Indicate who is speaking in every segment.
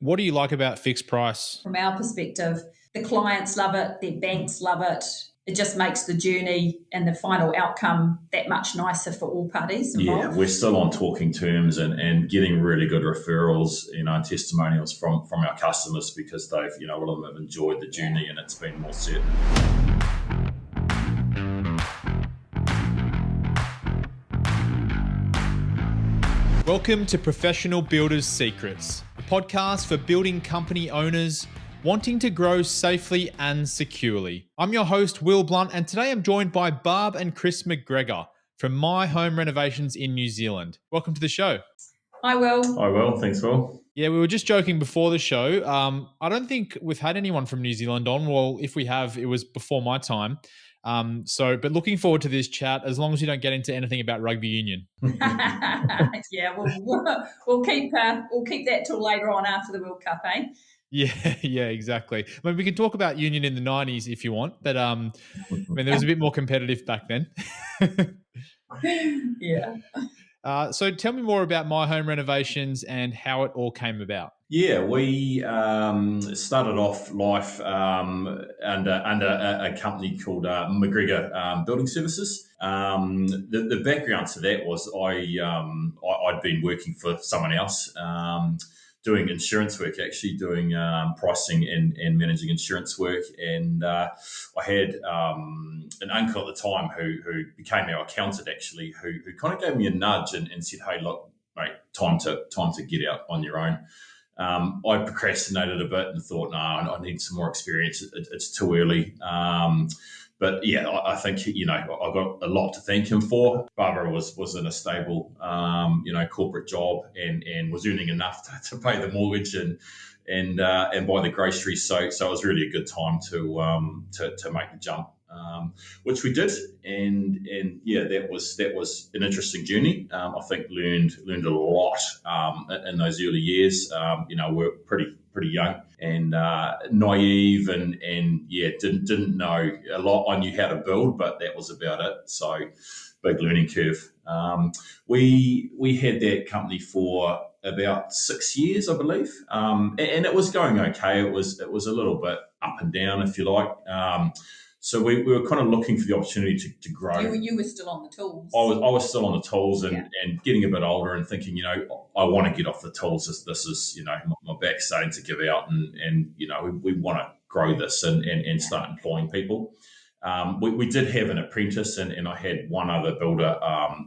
Speaker 1: What do you like about fixed price?
Speaker 2: From our perspective, the clients love it, their banks love it. It just makes the journey and the final outcome that much nicer for all parties involved.
Speaker 3: Yeah, we're still on talking terms and getting really good referrals, and testimonials from our customers because they've, a lot of them have enjoyed the journey and it's been more certain.
Speaker 1: Welcome to Professional Builders Secrets, a podcast for building company owners wanting to grow safely and securely. I'm your host, Will Blunt, and today I'm joined by Barb and Kris MacGregor from MyHome Renovations in New Zealand. Welcome to the show.
Speaker 2: Hi, Will.
Speaker 3: Hi, Will. Thanks, Will.
Speaker 1: Yeah, we were just joking before the show. I don't think we've had anyone from New Zealand on. Well, if we have, it was before my time. But looking forward to this chat, as long as you don't get into anything about rugby union.
Speaker 2: Yeah, we'll keep that till later on after the World Cup, eh?
Speaker 1: Yeah, exactly. I mean, we can talk about union in the 90s if you want, but there was a bit more competitive back then.
Speaker 2: Yeah.
Speaker 1: So tell me more about MyHome Renovations and how it all came about.
Speaker 3: Yeah, we started off life under a company called MacGregor Building Services. The background to that was I'd been working for someone else, doing insurance work, actually doing pricing and managing insurance work. And I had an uncle at the time who became our accountant, actually, who kind of gave me a nudge and said, "Hey, look, mate, time to get out on your own." I procrastinated a bit and thought, no, I need some more experience. It's too early. But yeah, I think, I got a lot to thank him for. Barbara was in a stable, corporate job and was earning enough to pay the mortgage and buy the groceries. So it was really a good time to make the jump. Which we did, and yeah, that was an interesting journey. I think learned a lot in those early years. We're pretty young and naive, and yeah, didn't know a lot. I knew how to build, but that was about it. So big learning curve. We had that company for about 6 years, I believe, and it was going okay. It was a little bit up and down, if you like. So we were kind of looking for the opportunity to grow.
Speaker 2: You were still on the tools.
Speaker 3: I was still on the tools and getting a bit older and thinking, I want to get off the tools. This is, my back's starting to give out and we want to grow this and start employing people. We did have an apprentice and I had one other builder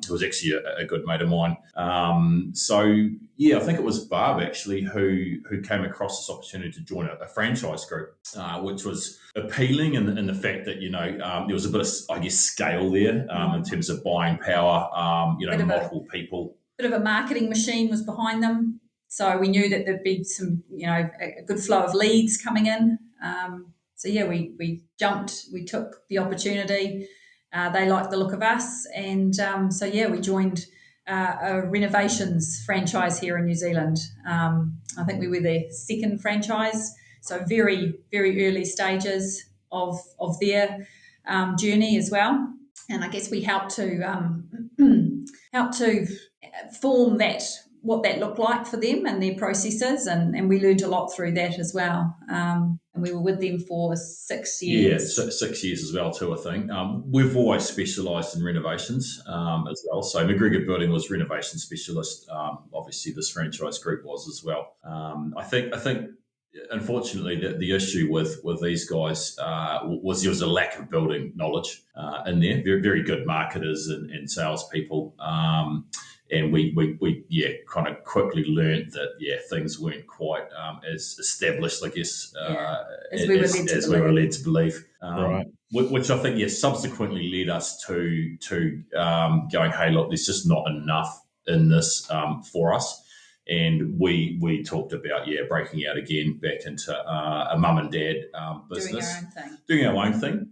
Speaker 3: who was actually a good mate of mine. So yeah, I think it was Barb actually who came across this opportunity to join a franchise group, which was appealing in the fact that, there was a bit of, I guess, scale there in terms of buying power, multiple people.
Speaker 2: Bit of a marketing machine was behind them. So we knew that there'd be some, a good flow of leads coming in. So yeah, we jumped, we took the opportunity. They liked the look of us. And we joined a renovations franchise here in New Zealand. I think we were their second franchise. So very, very early stages of their journey as well. And I guess we helped to form what that looked like for them and their processes, and we learned a lot through that as well. And we were with them for 6 years.
Speaker 3: Yeah, 6 years as well too, I think. We've always specialised in renovations as well. So MacGregor Building was renovation specialist. Obviously, this franchise group was as well. I think unfortunately the issue with these guys was there was a lack of building knowledge in there. Very, very good marketers and salespeople. And we kind of quickly learned that things weren't quite as established, I guess,
Speaker 2: as we were led to believe.
Speaker 1: Right.
Speaker 3: Which I think subsequently led us to going, hey, look, there's just not enough in this for us. And we talked about breaking out again back into a mum and dad business, doing our own thing,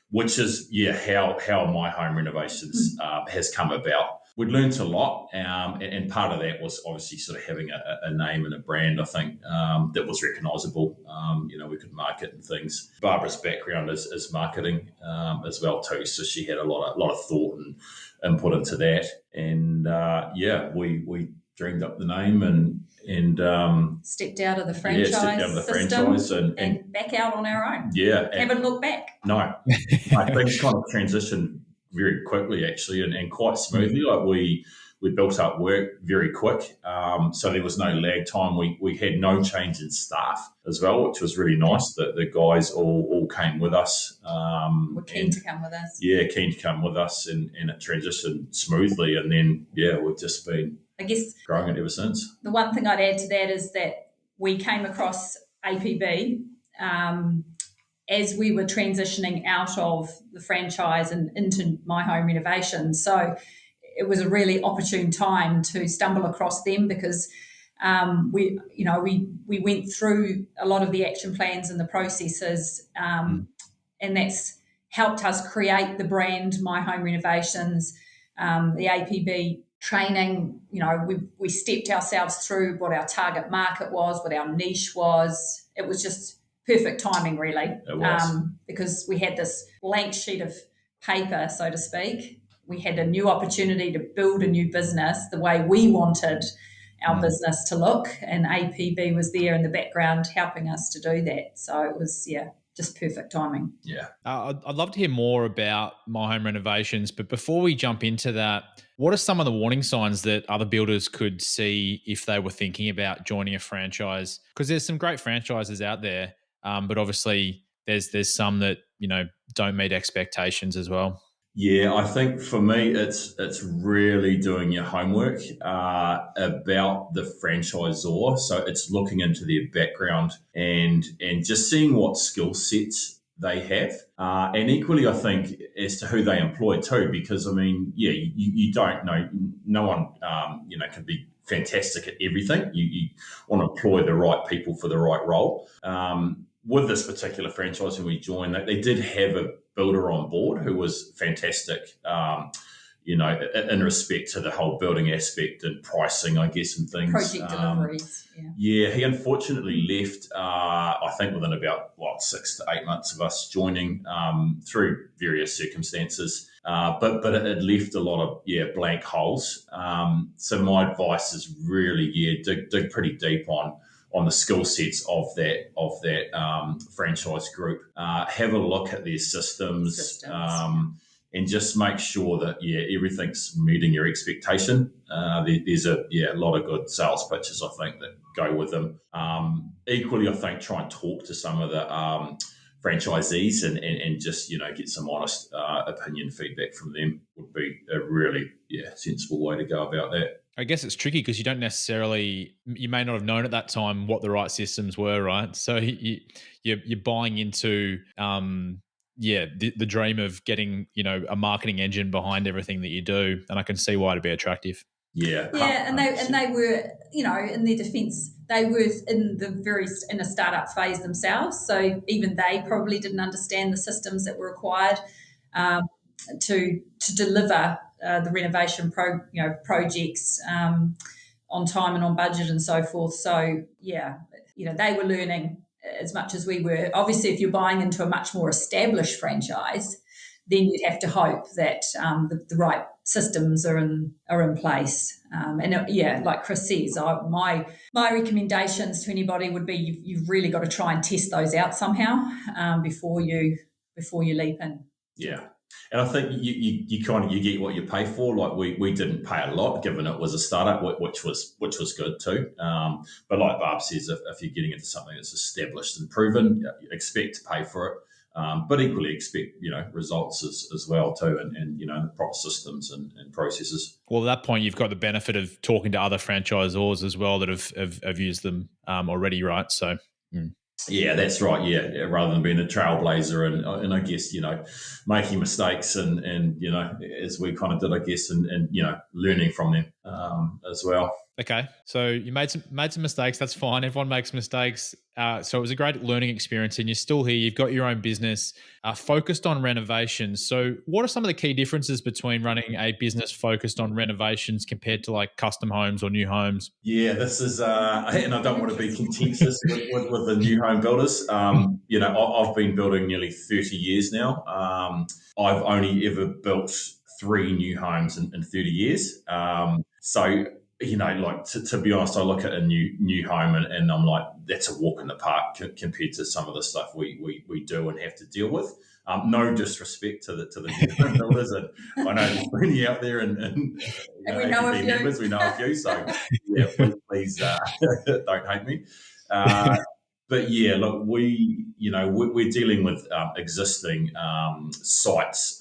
Speaker 3: which is how MyHome Renovations has come about. We'd learned a lot, and part of that was obviously sort of having a name and a brand, I think, that was recognisable. We could market and things. Barbara's background is marketing as well too, so she had a lot of thought and input into that. And we dreamed up the name and
Speaker 2: stepped out of the franchise system and back out on our own.
Speaker 3: Yeah.
Speaker 2: Haven't looked back.
Speaker 3: No. I think kind of transitioned very quickly actually and quite smoothly. Like we built up work very quick. So there was no lag time. We had no change in staff as well, which was really nice. The guys all came with us.
Speaker 2: Were keen to come with us.
Speaker 3: Yeah, keen to come with us and it transitioned smoothly. And then, we've just been growing it ever since.
Speaker 2: The one thing I'd add to that is that we came across APB as we were transitioning out of the franchise and into MyHome Renovations. So it was a really opportune time to stumble across them because we went through a lot of the action plans and the processes, and that's helped us create the brand MyHome Renovations, the APB training. We stepped ourselves through what our target market was, what our niche was. It was just perfect timing, really, because we had this blank sheet of paper, so to speak. We had a new opportunity to build a new business the way we wanted our business to look, and APB was there in the background helping us to do that. So it was, just perfect timing.
Speaker 3: Yeah.
Speaker 1: I'd love to hear more about MyHome Renovations, but before we jump into that, what are some of the warning signs that other builders could see if they were thinking about joining a franchise? Because there's some great franchises out there, but obviously there's some that don't meet expectations as well.
Speaker 3: Yeah, I think for me, it's really doing your homework about the franchisor. So it's looking into their background and just seeing what skill sets they have. And equally, I think, as to who they employ too, because, you don't know. No one, can be fantastic at everything. You want to employ the right people for the right role. With this particular franchise when we joined, they did have a builder on board who was fantastic, in respect to the whole building aspect and pricing, I guess, and things.
Speaker 2: Project deliveries,
Speaker 3: Yeah, he unfortunately left, I think within about, 6 to 8 months of us joining through various circumstances. But it left a lot of, blank holes. So my advice is really, dig pretty deep on the skill sets of that franchise group. Have a look at their systems. And just make sure that everything's meeting your expectation. There's a lot of good sales pitches, I think, that go with them. Equally, I think try and talk to some of the franchisees and just get some honest opinion feedback from them would be a really sensible way to go about that.
Speaker 1: I guess it's tricky because you may not have known at that time what the right systems were, right? So you're buying into the dream of getting a marketing engine behind everything that you do, and I can see why it'd be attractive.
Speaker 3: Yeah,
Speaker 2: and they were, in their defence, they were in a startup phase themselves, so even they probably didn't understand the systems that were required to deliver the renovation projects on time and on budget and so forth. So they were learning as much as we were. Obviously, if you're buying into a much more established franchise, then you'd have to hope that the right systems are in place. Like Kris says, my recommendations to anybody would be you've really got to try and test those out somehow before you leap in.
Speaker 3: Yeah. And I think you get what you pay for. Like we didn't pay a lot, given it was a startup, which was good too. But like Barb says, if you're getting into something that's established and proven, expect to pay for it. But equally expect results as well too, and the proper systems and processes.
Speaker 1: Well, at that point, you've got the benefit of talking to other franchisors as well that have used them already, right? So.
Speaker 3: Yeah, that's right. Yeah, rather than being a trailblazer and I guess making mistakes and as we kind of did, I guess, and learning from them as well.
Speaker 1: Okay, so you made some mistakes. That's fine. Everyone makes mistakes. So it was a great learning experience, and you're still here. You've got your own business focused on renovations. So what are some of the key differences between running a business focused on renovations compared to like custom homes or new homes?
Speaker 3: Yeah, this is, and I don't want to be contentious with the new home builders. I've been building nearly 30 years now. I've only ever built 3 new homes in 30 years. So like to be honest, I look at a new home and I'm like, that's a walk in the park compared to some of the stuff we do and have to deal with. No disrespect to the new home builders, and I know there's plenty out there, and
Speaker 2: we know a few.
Speaker 3: members, we know a few. So yeah, please don't hate me. But yeah, look, we're dealing with existing sites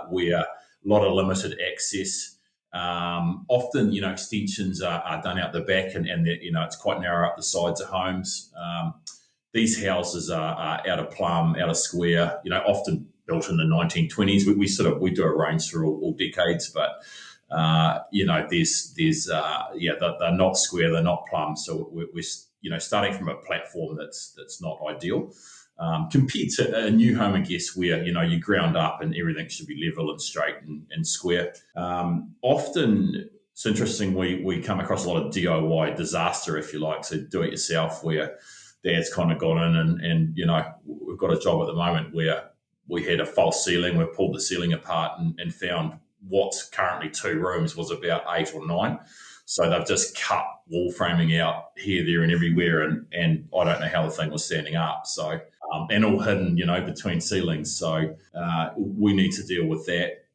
Speaker 3: where a lot of limited access. Often, extensions are done out the back, and it's quite narrow up the sides of homes. These houses are out of plumb, out of square. Often built in the 1920s. We do a range through all decades, but they're not square, they're not plumb. So we're starting from a platform that's not ideal. Compared to a new home, I guess, where you ground up and everything should be level and straight and square. Often it's interesting, we come across a lot of DIY disaster, if you like, so do it yourself, where Dad's kind of gone in and we've got a job at the moment where we had a false ceiling. We pulled the ceiling apart and found what's currently 2 rooms was about 8 or 9. So they've just cut wall framing out here, there, and everywhere, and I don't know how the thing was standing up. So and all hidden, between ceilings. So we need to deal with that.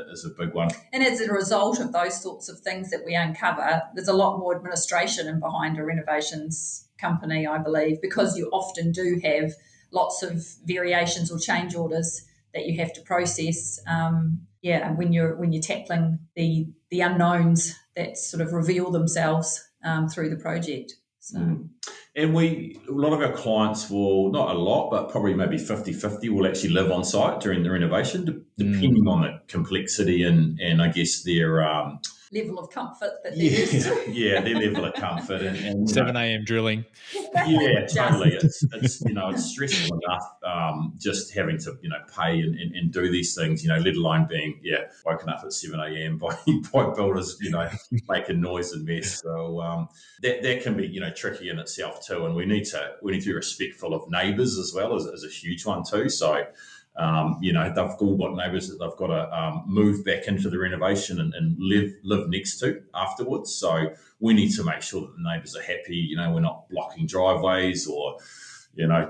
Speaker 3: It's a big one.
Speaker 2: And as a result of those sorts of things that we uncover, there's a lot more administration in behind a renovations company, I believe, because you often do have lots of variations or change orders that you have to process. When you're tackling the unknowns that sort of reveal themselves through the project. So.
Speaker 3: And a lot of our clients will, not a lot, but probably maybe 50-50 will actually live on site during the renovation, depending on the complexity and I guess their
Speaker 2: level of comfort that they're used to.
Speaker 3: Yeah, their level of comfort and
Speaker 1: 7 a.m. drilling.
Speaker 3: Yeah, totally. It's stressful enough just having to pay and do these things. Let alone being woken up at 7 a.m. by builders making noise and mess. So that can be tricky in itself too. And we need to be respectful of neighbours as well as a huge one too. So. They've all got neighbours that they've got to move back into the renovation and live next to afterwards. So we need to make sure that the neighbours are happy. We're not blocking driveways or,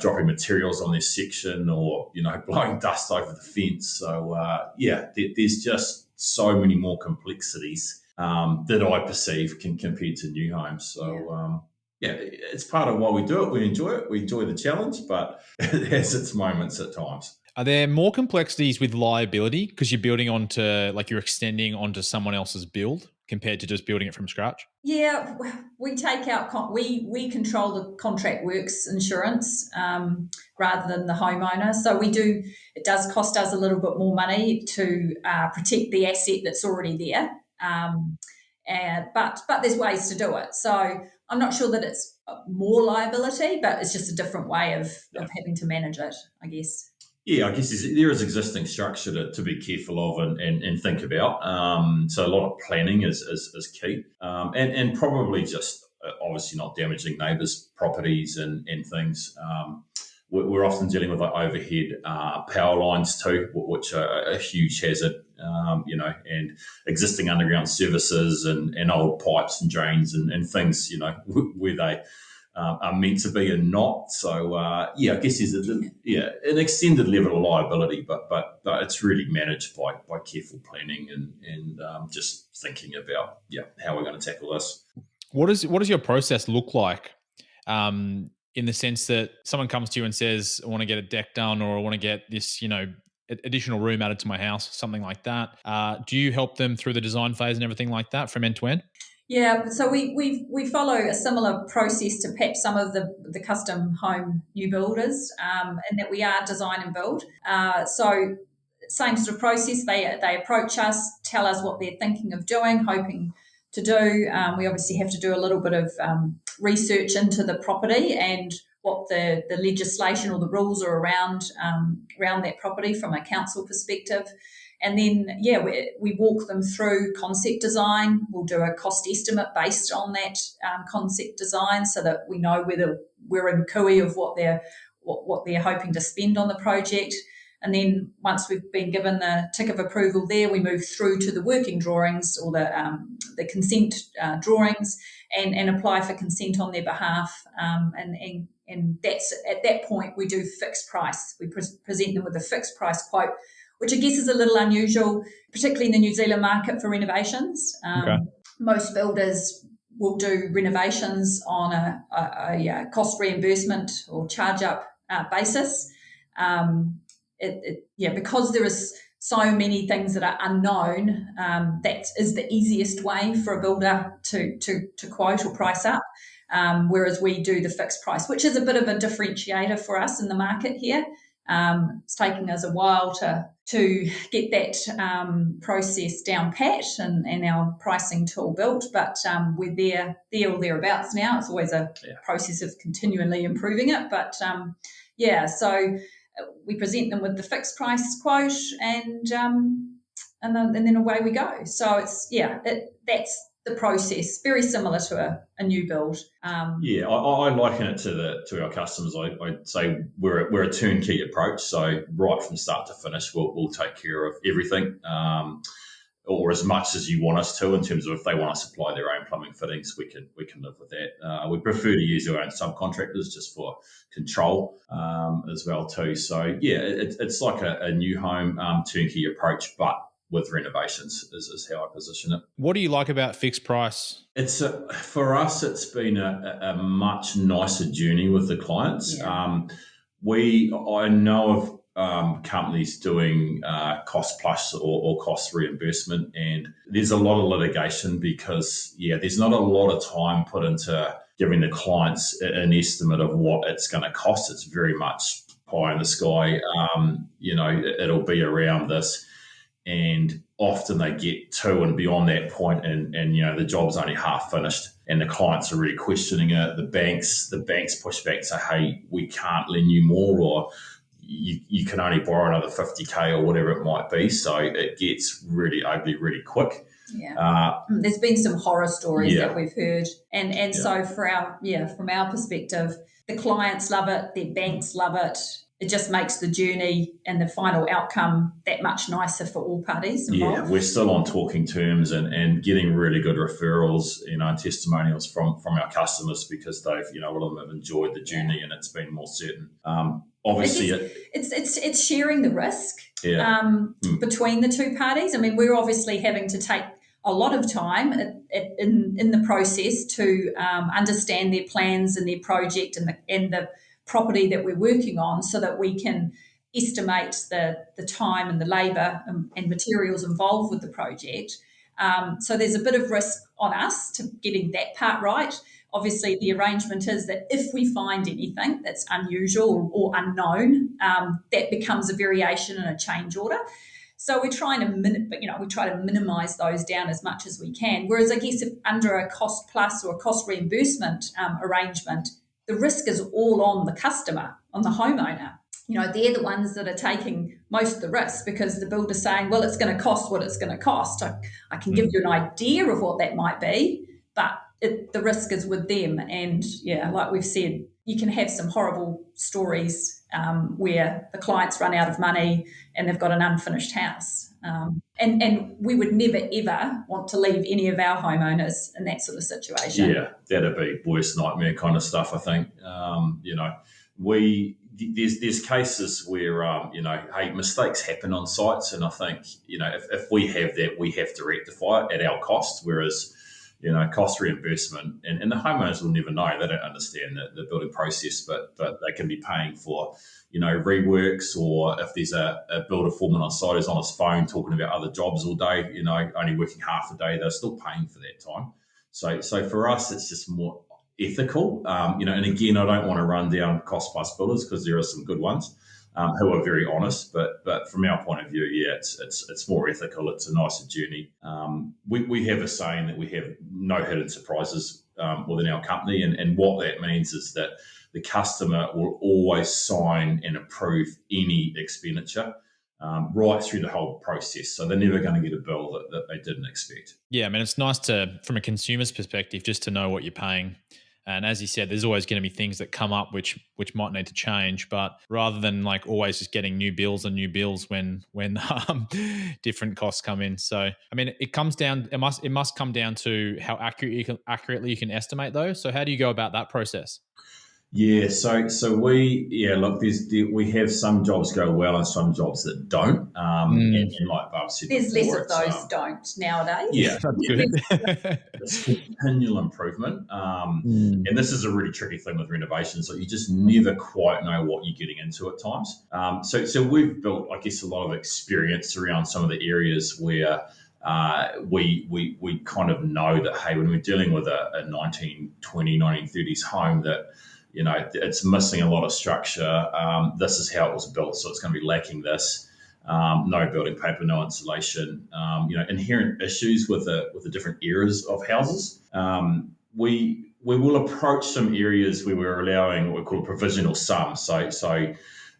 Speaker 3: dropping materials on their section or, blowing dust over the fence. So, there's just so many more complexities that I perceive compared to new homes. So, it's part of why we do it. We enjoy it. We enjoy the challenge, but it has its moments at times.
Speaker 1: Are there more complexities with liability because you're building you're extending onto someone else's build compared to just building it from scratch?
Speaker 2: Yeah, we take out, we control the contract works insurance rather than the homeowner. So it does cost us a little bit more money to protect the asset that's already there. But there's ways to do it. So I'm not sure that it's more liability, but it's just a different way of having to manage it, I guess.
Speaker 3: Yeah, I guess there is existing structure to be careful of and think about. So a lot of planning is key, and probably just obviously not damaging neighbours' properties and things. We're often dealing with overhead power lines too, which are a huge hazard. And existing underground services and old pipes and drains and things, where they are meant to be and not. So, I guess there's an extended level of liability, but it's really managed by careful planning and just thinking about, how we're going to tackle this.
Speaker 1: What does your process look like in the sense that someone comes to you and says, I want to get a deck done or I want to get this, additional room added to my house, something like that. Do you help them through the design phase and everything like that from end to end?
Speaker 2: Yeah, so we follow a similar process to perhaps some of the custom home new builders, and that we are design and build. So same sort of process. They approach us, tell us what they're thinking of doing, hoping to do. We obviously have to do a little bit of research into the property and what the legislation or the rules are around that property from a council perspective. And then, we walk them through concept design. We'll do a cost estimate based on that concept design so that we know whether we're in cooey of what they're hoping to spend on the project. And then once we've been given the tick of approval there, we move through to the working drawings or the consent drawings and apply for consent on their behalf. And that's at that point we do fixed price. We present them with a fixed price quote, which I guess is a little unusual, particularly in the New Zealand market for renovations. Most builders will do renovations on a cost reimbursement or charge up basis. Because there is so many things that are unknown, that is the easiest way for a builder to quote or price up. Whereas we do the fixed price, which is a bit of a differentiator for us in the market here. It's taking us a while to get that process down pat and our pricing tool built, but we're there or thereabouts now. It's always a process of continually improving it, but so we present them with the fixed price quote and then away we go. So it's that's the process, very similar to a new build.
Speaker 3: I liken it to our customers. I'd say we're a turnkey approach. So right from start to finish, we'll take care of everything, or as much as you want us to, in terms of if they want to supply their own plumbing fittings, we can live with that. We prefer to use our own subcontractors just for control as well too. So it's like a new home turnkey approach, but with renovations is how I position it.
Speaker 1: What do you like about fixed price?
Speaker 3: For us, it's been a much nicer journey with the clients.
Speaker 2: Yeah.
Speaker 3: I know of companies doing cost plus or cost reimbursement, and there's a lot of litigation because there's not a lot of time put into giving the clients an estimate of what it's going to cost. It's very much pie in the sky. It'll be around this. And often they get to and beyond that point and the job's only half finished and the clients are really questioning it. The banks push back, say, hey, we can't lend you more, or you can only borrow another 50K or whatever it might be. So it gets really ugly really quick.
Speaker 2: Yeah. There's been some horror stories that we've heard. And so from our perspective, the clients love it, their banks love it. It just makes the journey and the final outcome that much nicer for all parties involved.
Speaker 3: Yeah, we're still on talking terms and getting really good referrals, testimonials from our customers because they've, a lot of them have enjoyed the journey and it's been more certain. Obviously,
Speaker 2: it's sharing the risk between the two parties. I mean, we're obviously having to take a lot of time in the process to understand their plans and their project and the property that we're working on so that we can estimate the time and the labour and materials involved with the project. So there's a bit of risk on us to getting that part right. Obviously, the arrangement is that if we find anything that's unusual or unknown, that becomes a variation and a change order. So we're trying to minimise those down as much as we can. Whereas I guess if under a cost plus or a cost reimbursement arrangement, the risk is all on the customer, on the homeowner. They're the ones that are taking most of the risk because the builder's saying, well, it's going to cost what it's going to cost. I can give you an idea of what that might be, but the risk is with them. And like we've said, you can have some horrible stories where the clients run out of money and they've got an unfinished house. And we would never, ever want to leave any of our homeowners in that sort of situation.
Speaker 3: Yeah, that'd be worst nightmare kind of stuff, I think. There's cases where, hey, mistakes happen on sites. And I think, if we have that, we have to rectify it at our cost, whereas, cost reimbursement and the homeowners will never know. They don't understand the building process, but they can be paying for, reworks, or if there's a builder foreman on site who's on his phone talking about other jobs all day, only working half a day, they're still paying for that time. So for us, it's just more ethical. And again, I don't want to run down cost plus builders because there are some good ones who are very honest, but from our point of view, it's more ethical. It's a nicer journey. We have a saying that we have no hidden surprises within our company, and what that means is that the customer will always sign and approve any expenditure right through the whole process. So they're never going to get a bill that they didn't expect.
Speaker 1: Yeah, I mean, it's nice from a consumer's perspective, just to know what you're paying And as you said, there's always going to be things that come up which might need to change. But rather than like always just getting new bills when different costs come in. So I mean, it must come down to how accurately you can estimate those. So how do you go about that process?
Speaker 3: Yeah, so we have some jobs go well and some jobs that don't. And like Barb said,
Speaker 2: There's
Speaker 3: before,
Speaker 2: less of those don't nowadays.
Speaker 3: Yeah,
Speaker 1: That's good.
Speaker 3: it's continual improvement.
Speaker 1: Mm.
Speaker 3: And this is a really tricky thing with renovations. Like you just never quite know what you're getting into at times. So we've built, I guess, a lot of experience around some of the areas where we kind of know that, hey, when we're dealing with a 1920s, 1930s home that, it's missing a lot of structure. This is how it was built, so it's going to be lacking this. No building paper, no insulation. Inherent issues with the different eras of houses. We will approach some areas where we're allowing what we call a provisional sum. So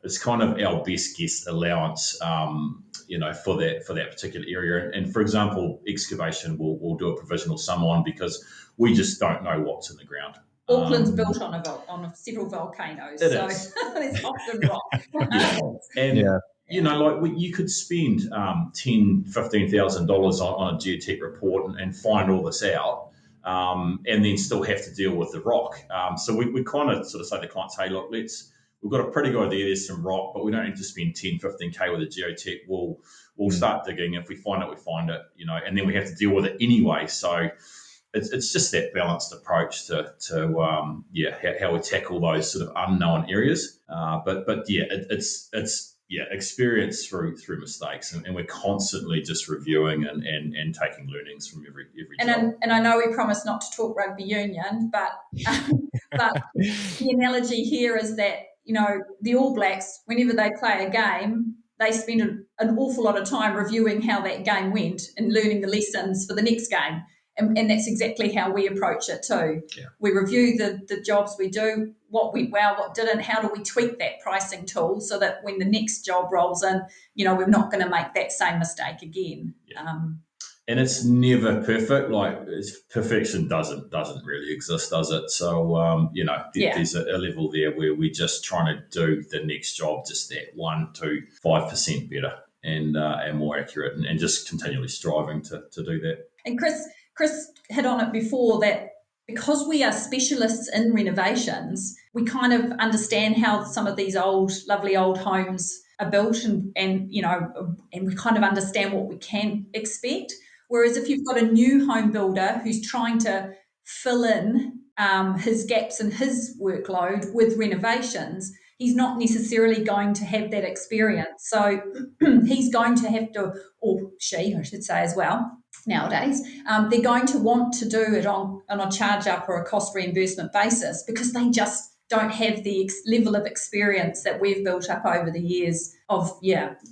Speaker 3: it's kind of our best guess allowance. For that particular area. And for example, excavation, we'll do a provisional sum on because we just don't know what's in the ground.
Speaker 2: Auckland's built on several volcanoes, so there's often rock.
Speaker 3: You could spend $10,000-$15,000 on a geotech report and find all this out, and then still have to deal with the rock. So we kind of sort of say to clients, hey, look, we've got a pretty good idea there's some rock, but we don't need to spend 10, 15K with a geotech. We'll start digging. If we find it, we find it, and then we have to deal with it anyway. So it's just that balanced approach to how we tackle those sort of unknown areas. It's experience through mistakes, and we're constantly just reviewing and taking learnings from every job.
Speaker 2: And I know we promised not to talk rugby union, but the analogy here is that the All Blacks, whenever they play a game, they spend an awful lot of time reviewing how that game went and learning the lessons for the next game. And that's exactly how we approach it too.
Speaker 3: Yeah.
Speaker 2: We review the jobs we do, what went well, what didn't, how do we tweak that pricing tool so that when the next job rolls in, we're not going to make that same mistake again.
Speaker 3: Yeah. And it's never perfect. Like perfection doesn't really exist, does it? So there's a level there where we're just trying to do the next job just that 1 to 5% better and more accurate, and just continually striving to do that.
Speaker 2: And Kris hit on it before that because we are specialists in renovations, we kind of understand how some of these lovely old homes are built and we kind of understand what we can expect. Whereas if you've got a new home builder who's trying to fill in his gaps in his workload with renovations, he's not necessarily going to have that experience. So he's going to have to, or she, I should say as well, nowadays, they're going to want to do it on a charge up or a cost reimbursement basis because they just don't have the level of experience that we've built up over the years of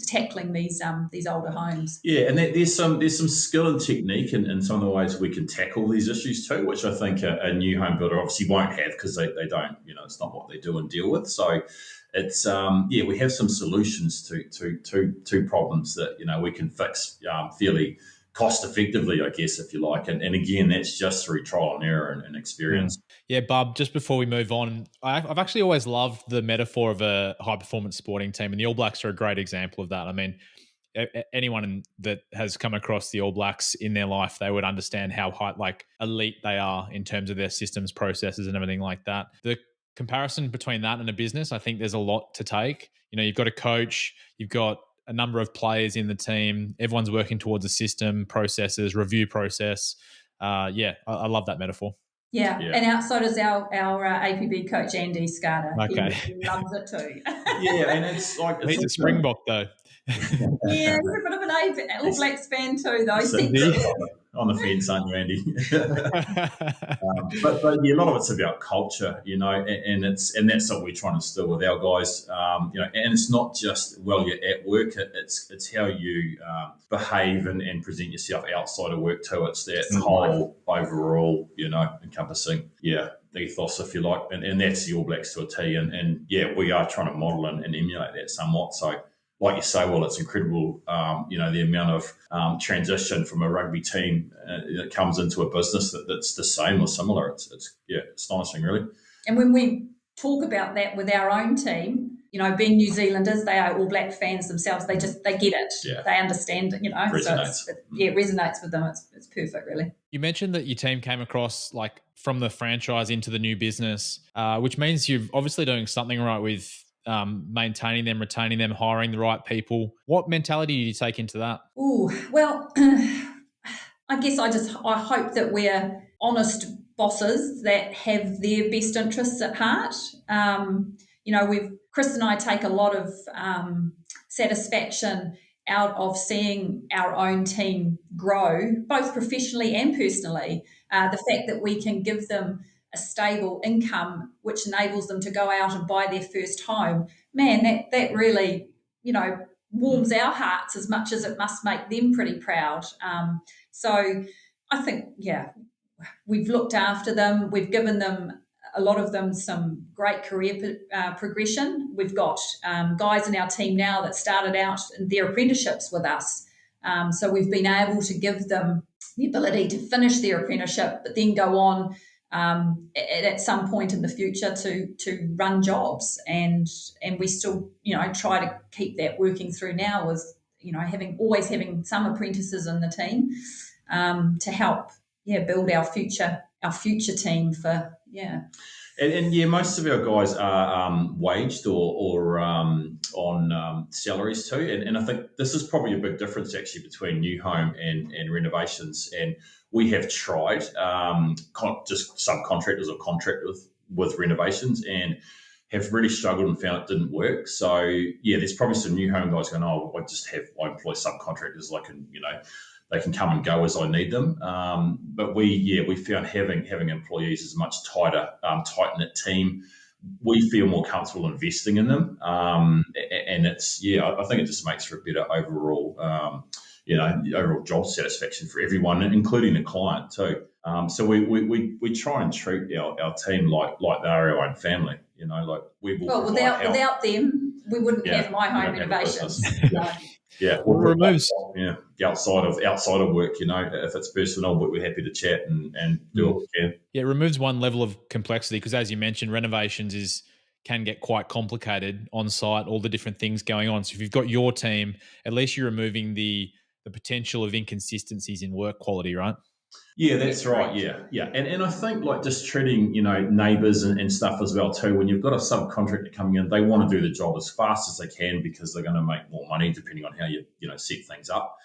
Speaker 2: tackling these older homes.
Speaker 3: Yeah, and there's some skill and technique in some of the ways we can tackle these issues too, which I think a new home builder obviously won't have because they don't, it's not what they do and deal with. So it's we have some solutions to problems that we can fix fairly cost effectively, I guess, if you like. And again, that's just through trial and error and experience.
Speaker 1: Yeah, Barb, just before we move on, I've actually always loved the metaphor of a high-performance sporting team, and the All Blacks are a great example of that. I mean, anyone that has come across the All Blacks in their life, they would understand how elite they are in terms of their systems, processes, and everything like that. The comparison between that and a business, I think there's a lot to take. You've got a coach, you've got a number of players in the team. Everyone's working towards a system, processes, review process. I love that metaphor.
Speaker 2: Yeah. And outside is our APB coach, Andy Scarter.
Speaker 1: Okay.
Speaker 2: He loves it too.
Speaker 3: Yeah, and it's like...
Speaker 1: He's a Springbok though.
Speaker 2: Yeah, he's a bit of an All Blacks fan too though.
Speaker 3: On the fence, aren't you, Andy? But a lot of it's about culture, and that's what we're trying to instill with our guys, and it's not just while you're at work, it's how you behave and present yourself outside of work too. It's that whole overall, encompassing, the ethos, if you like, and that's the All Blacks to a T, and we are trying to model and emulate that somewhat. So like you say, well, it's incredible, the amount of transition from a rugby team that comes into a business that's the same or similar. It's astonishing, really.
Speaker 2: And when we talk about that with our own team, being New Zealanders, they are All Black fans themselves. They get it.
Speaker 3: Yeah.
Speaker 2: They understand it,
Speaker 3: Resonates.
Speaker 2: So it resonates with them. It's perfect, really.
Speaker 1: You mentioned that your team came across like from the franchise into the new business, which means you're obviously doing something right with maintaining them, retaining them, hiring the right people. What mentality do you take into that?
Speaker 2: Oh, well, I guess I hope that we're honest bosses that have their best interests at heart. Kris and I take a lot of satisfaction out of seeing our own team grow, both professionally and personally. The fact that we can give them a stable income, which enables them to go out and buy their first home, man, that really, warms our hearts as much as it must make them pretty proud. So I think, we've looked after them. We've given them, a lot of them, some great career progression. We've got guys in our team now that started out in their apprenticeships with us. So we've been able to give them the ability to finish their apprenticeship, but then go on at some point in the future to run jobs. And we still, try to keep that working through now with, having some apprentices in the team to help, build our future team for.
Speaker 3: And most of our guys are waged or on salaries too. And I think this is probably a big difference actually between new home and renovations. And we have tried just subcontractors or contractors with renovations and have really struggled and found it didn't work. So there's probably some new home guys going, I employ subcontractors, they can come and go as I need them. But we found having employees is a much tighter, tight-knit team. We feel more comfortable investing in them. And it's, I think it just makes for a better overall, overall job satisfaction for everyone, including the client too. So we try and treat our team like they're our own family. We will.
Speaker 2: Well, without them, we wouldn't have MyHome Renovations.
Speaker 3: Or removes outside of work, if it's personal, but we're happy to chat and do what we can.
Speaker 1: Yeah, it removes one level of complexity because, as you mentioned, renovations can get quite complicated on site, all the different things going on. So if you've got your team, at least you're removing the potential of inconsistencies in work quality, right?
Speaker 3: Yeah, that's right. Yeah. And I think just treating, neighbours and stuff as well too, when you've got a subcontractor coming in, they want to do the job as fast as they can because they're going to make more money depending on how you set things up.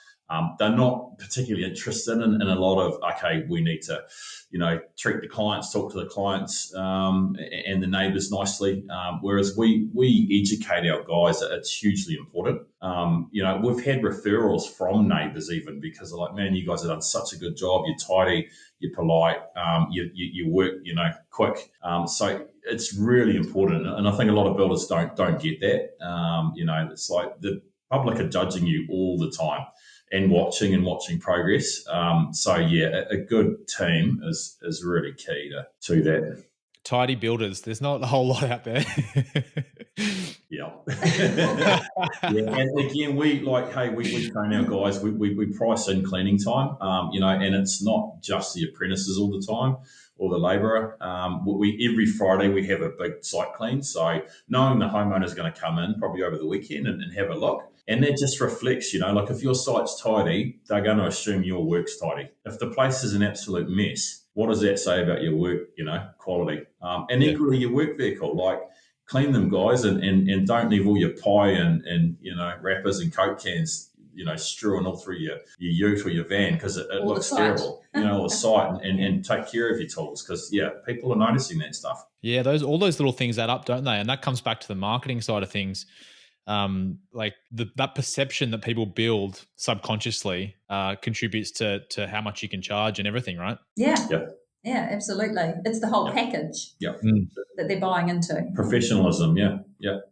Speaker 3: They're not particularly interested in a lot of, we need to, treat the clients, talk to the clients and the neighbours nicely. Whereas we educate our guys that it's hugely important. We've had referrals from neighbours even because they're like, man, you guys have done such a good job. You're tidy, you're polite, you work, quick. So it's really important. And I think a lot of builders don't get that. It's like the public are judging you all the time. And watching progress. A good team is really key to that.
Speaker 1: Tidy builders. There's not a whole lot out there.
Speaker 3: Yeah. And again, we train our guys. We price in cleaning time. And it's not just the apprentices all the time or the labourer. Every Friday we have a big site clean. So knowing the homeowner is going to come in probably over the weekend and have a look. And that just reflects, if your site's tidy, they're going to assume your work's tidy. If the place is an absolute mess, what does that say about your work, quality? And equally your work vehicle, clean them, guys, and don't leave all your pie and wrappers and Coke cans, strewn all through your ute or your van because it looks terrible, or the site, and take care of your tools because, people are noticing that stuff.
Speaker 1: Yeah, all those little things add up, don't they? And that comes back to the marketing side of things. That perception that people build subconsciously contributes to how much you can charge and everything, right?
Speaker 2: Yeah, absolutely. It's the whole package that they're buying into.
Speaker 3: Professionalism, yeah.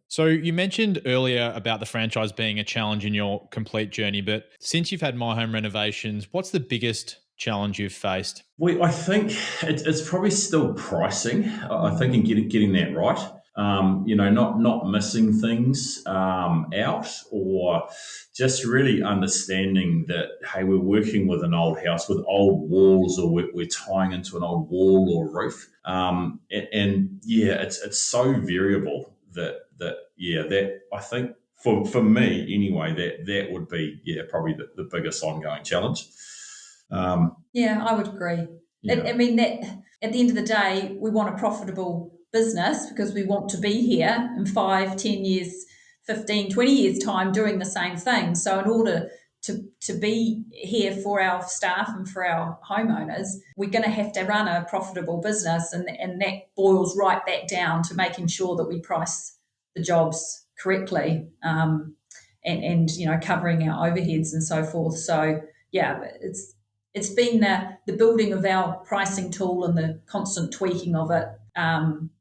Speaker 1: So you mentioned earlier about the franchise being a challenge in your complete journey, but since you've had MyHome Renovations, what's the biggest challenge you've faced?
Speaker 3: I think it's probably still pricing. I think in getting that right. not missing things out, or just really understanding that, hey, we're working with an old house with old walls, or we're tying into an old wall or roof. It's so variable that I think for me anyway, that would be probably the biggest ongoing challenge.
Speaker 2: I would agree.
Speaker 3: Yeah.
Speaker 2: I mean, that at the end of the day, we want a profitable business because we want to be here in 5, 10 years, 15, 20 years time doing the same thing. So in order to be here for our staff and for our homeowners, we're going to have to run a profitable business, and that boils right back down to making sure that we price the jobs correctly, and covering our overheads and so forth. So it's been the building of our pricing tool and the constant tweaking of it.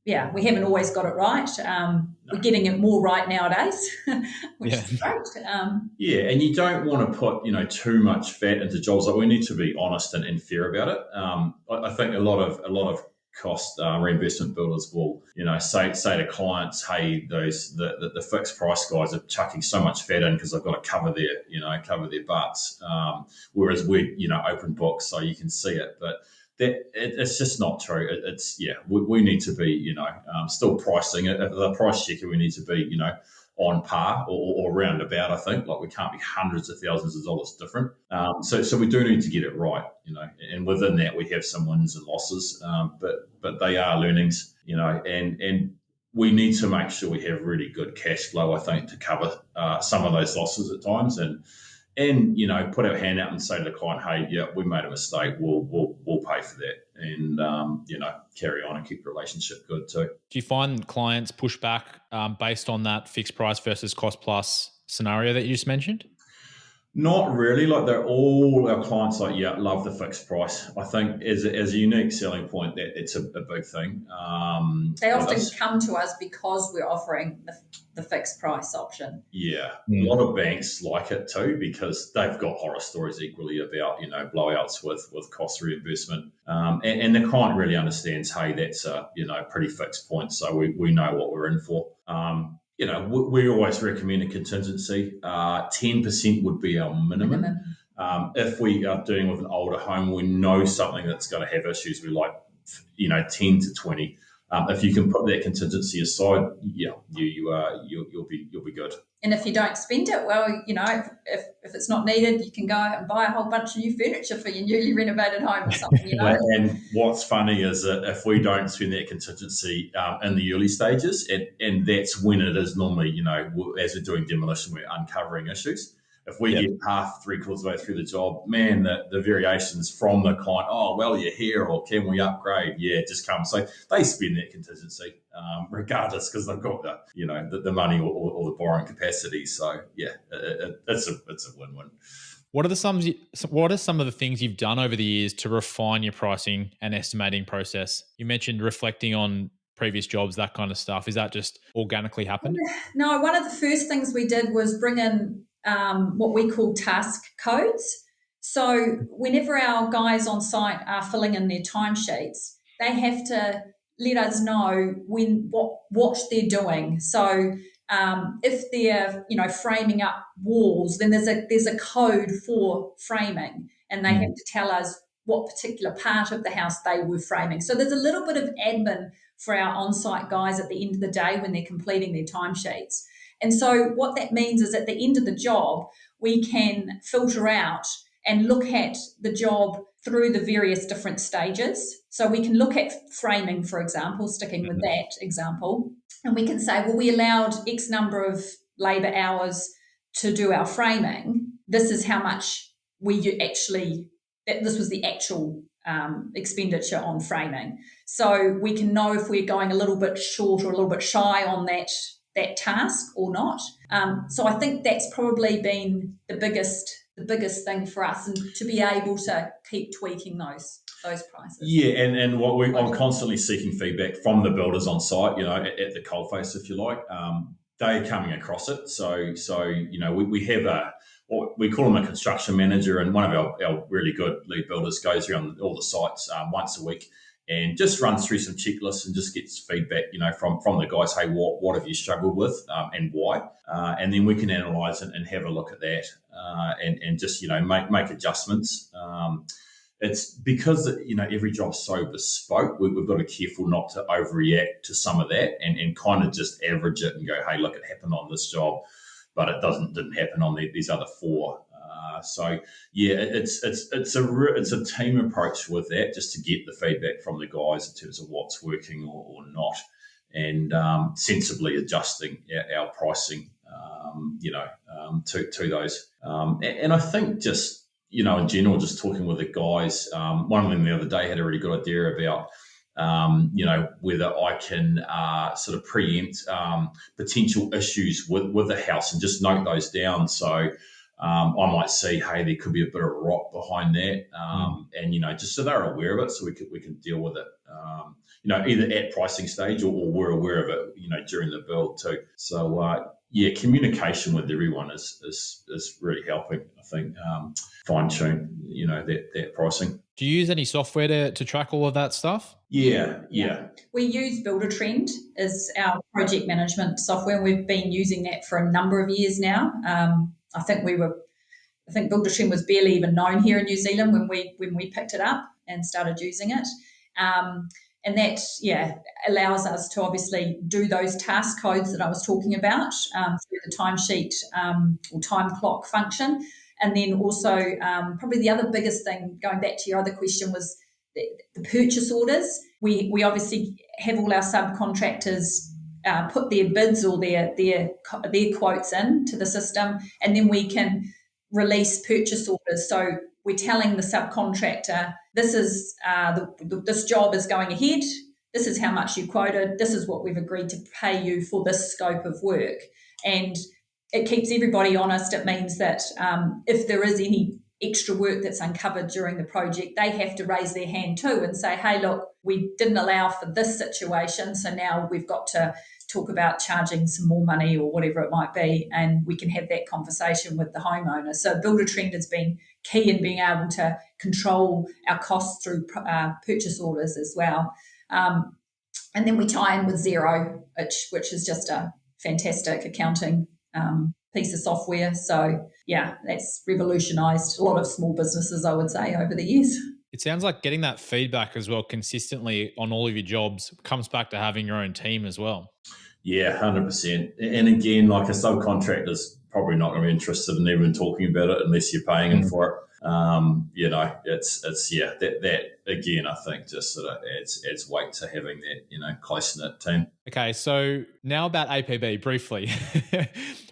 Speaker 2: We haven't always got it right. We're getting it more right nowadays, which is great.
Speaker 3: And you don't want to put too much fat into jobs. Like, we need to be honest and fair about it. I think a lot of cost reinvestment builders will say to clients, hey, the fixed price guys are chucking so much fat in because they've got to cover their butts, whereas we're open book so you can see it, but it's just not true. We need to be still pricing it. The price checker, we need to be on par or round about. I think, like, we can't be hundreds of thousands of dollars different. So we do need to get it right, and within that we have some wins and losses, but they are learnings, and we need to make sure we have really good cash flow, I think, to cover some of those losses at times, and put our hand out and say to the client, hey, yeah, we made a mistake, we'll pay for that, and carry on and keep the relationship good too.
Speaker 1: Do you find clients push back based on that fixed price versus cost plus scenario that you just mentioned?
Speaker 3: Not really. Like, they're all our clients love the fixed price. I think as a unique selling point, that it's a big thing.
Speaker 2: They often come to us because we're offering the fixed price option.
Speaker 3: Yeah. A lot of banks like it too, because they've got horror stories equally about blowouts with cost reimbursement, and the client really understands, hey, that's a pretty fixed point, so we know what we're in for. We always recommend a contingency. 10% would be our minimum. If we are dealing with an older home, we know something that's going to have issues. We like 10 to 20. If you can put that contingency aside, you'll be good.
Speaker 2: And if you don't spend it, well, if it's not needed, you can go out and buy a whole bunch of new furniture for your newly renovated home or something.
Speaker 3: And what's funny is that if we don't spend that contingency in the early stages, and that's when it is normally, as we're doing demolition, we're uncovering issues. If we get half, 3/4 of the way through the job, man, the variations from the client, oh, well, you're here, or can we upgrade? Yeah, just come. So they spend that contingency regardless, because they've got the money or the borrowing capacity. So it's a win-win.
Speaker 1: What are some of the things you've done over the years to refine your pricing and estimating process? You mentioned reflecting on previous jobs, that kind of stuff. Is that just organically happened?
Speaker 2: No, one of the first things we did was bring in what we call task codes. So whenever our guys on site are filling in their timesheets, they have to let us know what they're doing. So if they're framing up walls, then there's a code for framing, and they have to tell us what particular part of the house they were framing. So there's a little bit of admin for our on-site guys at the end of the day when they're completing their timesheets. And so what that means is at the end of the job, we can filter out and look at the job through the various different stages. So we can look at framing, for example, sticking with that example, and we can say, well, we allowed X number of labour hours to do our framing. This is how much this was the actual expenditure on framing. So we can know if we're going a little bit short or a little bit shy on that task or not. So I think that's probably been the biggest thing for us, and to be able to keep tweaking those prices.
Speaker 3: Yeah, and I'm constantly seeking feedback from the builders on site, at the coalface, if you like. They're coming across it. So we have we call them a construction manager, and one of our really good lead builders goes around all the sites once a week and just runs through some checklists and just gets feedback, from the guys. Hey, what have you struggled with, and why? And then we can analyse it and have a look at that, and just make adjustments. It's because every job's so bespoke. We've got to be careful not to overreact to some of that, and kind of just average it and go, hey, look, it happened on this job, but it didn't happen on these other four. So yeah, it's a team approach with that, just to get the feedback from the guys in terms of what's working or not, and sensibly adjusting our pricing, to those. And I think just in general, just talking with the guys, one of them the other day had a really good idea about whether I can sort of preempt potential issues with the house and just note those down. So I might see, hey, there could be a bit of rot behind that, and just so they're aware of it, so we can deal with it. Either at pricing stage or we're aware of it, during the build too. So communication with everyone is really helping, I think, fine tune that pricing.
Speaker 1: Do you use any software to track all of that stuff?
Speaker 3: Yeah.
Speaker 2: We use Builder-Trend as our project management software. We've been using that for a number of years now. I think Builder-Trend was barely even known here in New Zealand when we picked it up and started using it. And that, allows us to obviously do those task codes that I was talking about through the timesheet or time clock function. And then also probably the other biggest thing, going back to your other question, was the purchase orders. We obviously have all our subcontractors put their bids or their quotes into the system, and then we can release purchase orders. So we're telling the subcontractor, this is this job is going ahead, this is how much you quoted, this is what we've agreed to pay you for this scope of work. And it keeps everybody honest. It means that if there is any extra work that's uncovered during the project, they have to raise their hand too and say, hey, look, we didn't allow for this situation, so now we've got to talk about charging some more money or whatever it might be, and we can have that conversation with the homeowner. So Builder-Trend has been key in being able to control our costs through purchase orders as well. And then we tie in with Xero, which is just a fantastic accounting piece of software. So that's revolutionised a lot of small businesses, I would say, over the years.
Speaker 1: It sounds like getting that feedback as well consistently on all of your jobs comes back to having your own team as well.
Speaker 3: Yeah, 100%. And again, like a subcontractor's probably not going to be interested in even talking about it unless you're paying them for it. That again, I think just sort of adds weight to having that, close-knit team. Okay, so now about APB briefly.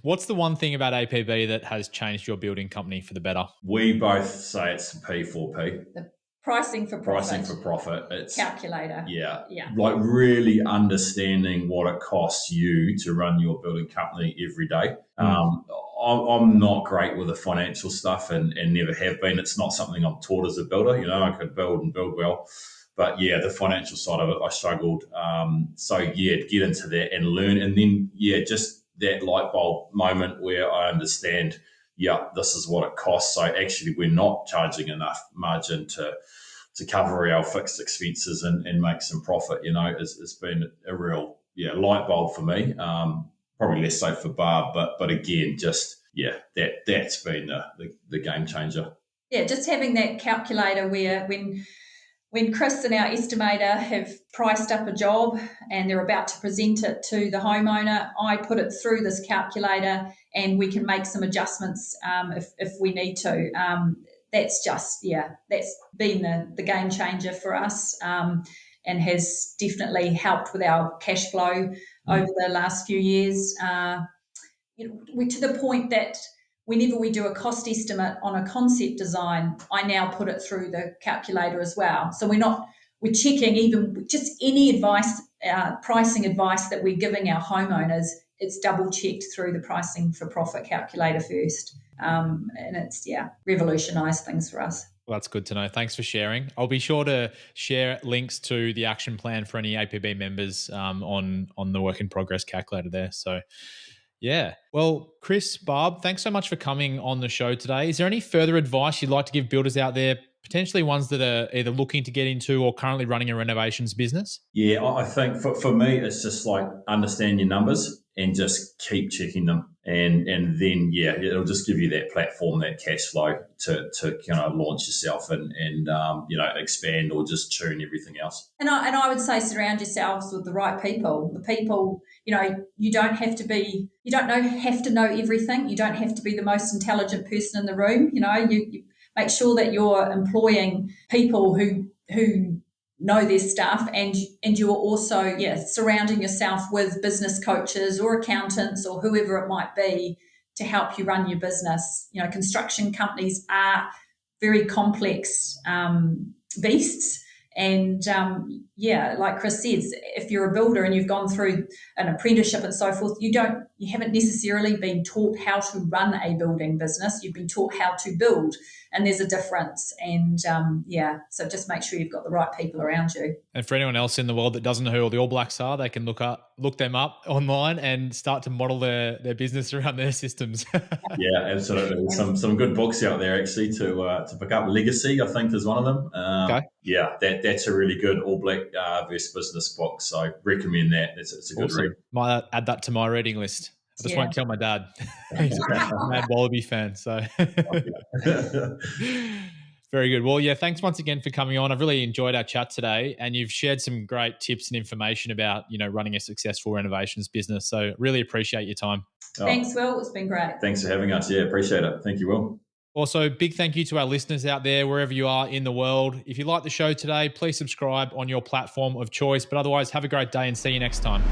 Speaker 3: What's the one thing about APB that has changed your building company for the better? We both say it's P4P.
Speaker 2: The pricing for profit.
Speaker 3: It's
Speaker 2: calculator.
Speaker 3: Yeah. Like really understanding what it costs you to run your building company every day. I'm not great with the financial stuff and never have been. It's not something I'm taught as a builder. I could build and build well. But the financial side of it, I struggled. To get into that and learn. And then, just that light bulb moment where I understand, this is what it costs. So actually we're not charging enough margin to cover our fixed expenses and make some profit. It's been a real light bulb for me. Probably less so for Barb, but again, just that's been the game changer.
Speaker 2: Yeah, just having that calculator where when Kris and our estimator have priced up a job and they're about to present it to the homeowner, I put it through this calculator and we can make some adjustments if we need to. That's been the game changer for us and has definitely helped with our cash flow over the last few years. We're to the point that whenever we do a cost estimate on a concept design, I now put it through the calculator as well. So we're checking even just any advice, pricing advice that we're giving our homeowners, it's double checked through the pricing for profit calculator first. And it's, revolutionised things for us.
Speaker 1: Well, that's good to know. Thanks for sharing. I'll be sure to share links to the action plan for any APB members on the work in progress calculator there. So, well, Kris, Barb, thanks so much for coming on the show today. Is there any further advice you'd like to give builders out there potentially ones that are either looking to get into or currently running a renovations business?
Speaker 3: Yeah, I think for me, it's just like understand your numbers and just keep checking them. And then, yeah, it'll just give you that platform, that cash flow to kind of launch yourself and expand or just tune everything else.
Speaker 2: And I would say surround yourselves with the right people. The people, you don't have to know everything. You don't have to be the most intelligent person in the room. You make sure that you're employing people who know their stuff, and you're also surrounding yourself with business coaches or accountants or whoever it might be to help you run your business. Construction companies are very complex beasts. And like Kris says, if you're a builder and you've gone through an apprenticeship and so forth, you haven't necessarily been taught how to run a building business. You've been taught how to build, and there's a difference. And so just make sure you've got the right people around you. And
Speaker 1: for anyone else in the world that doesn't know who the All Blacks are, they can look them up online and start to model their business around their systems.
Speaker 3: Yeah, absolutely. Some good books out there actually to pick up. Legacy, I think, is one of them.
Speaker 1: Okay.
Speaker 3: Yeah, that's a really good All Black versus business book. So recommend that. It's a good read.
Speaker 1: Might add that to my reading list. I just won't tell my dad. He's a mad Wallaby fan. So very good. Well, yeah, thanks once again for coming on. I've really enjoyed our chat today, and you've shared some great tips and information about, running a successful renovations business. So really appreciate your time.
Speaker 2: Thanks, Will. It's been great.
Speaker 3: Thanks for having us. Yeah, appreciate it. Thank you, Will.
Speaker 1: Also, big thank you to our listeners out there, wherever you are in the world. If you like the show today, please subscribe on your platform of choice. But otherwise, have a great day and see you next time.